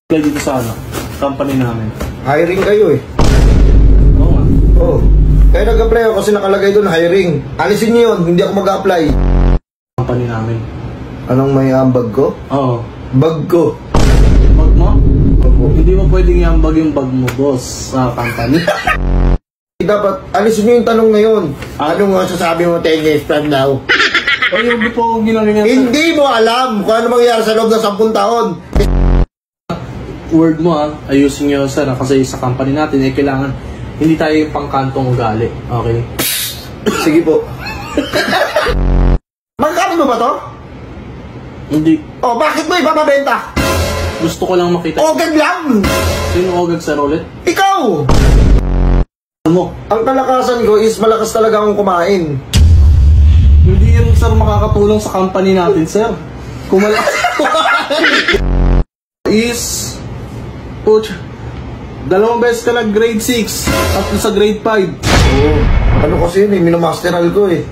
Apply dito sa company namin. Hiring kayo eh. Oo nga. Oo. Kaya nag-apply ako kasi nakalagay doon hiring. Alisin niyo yun, hindi ako mag-apply. Company namin. Anong may ambag ko? Oo. Bag ko. Bag mo? Opo. Hindi mo pwedeng iambag yung bag mo, boss, sa company. Dapat, alisin niyo yung tanong ngayon. Anong sasabi mo 10 years from now? O yung po ginagawa. Hindi mo alam kung ano mangyayari sa loob ng 10 taon. Word mo ayusin nyo sir kasi sa company natin kailangan hindi tayo yung pangkantong ugali. Okay? Sige po. Magkano mo ba to? Hindi. Oh, bakit mo ipapabenta? Gusto ko lang makita. Ogad lang! Sino ogag sir ulit? Ikaw! Mo. Ang kalakasan ko is malakas talaga akong kumain. Hindi yan sir makakatulong sa company natin sir. Kung malakas is Puch, 2 beses ka lang grade 6 at sa grade 5. Oo. Ano kasi yun eh, minamasteral ko eh.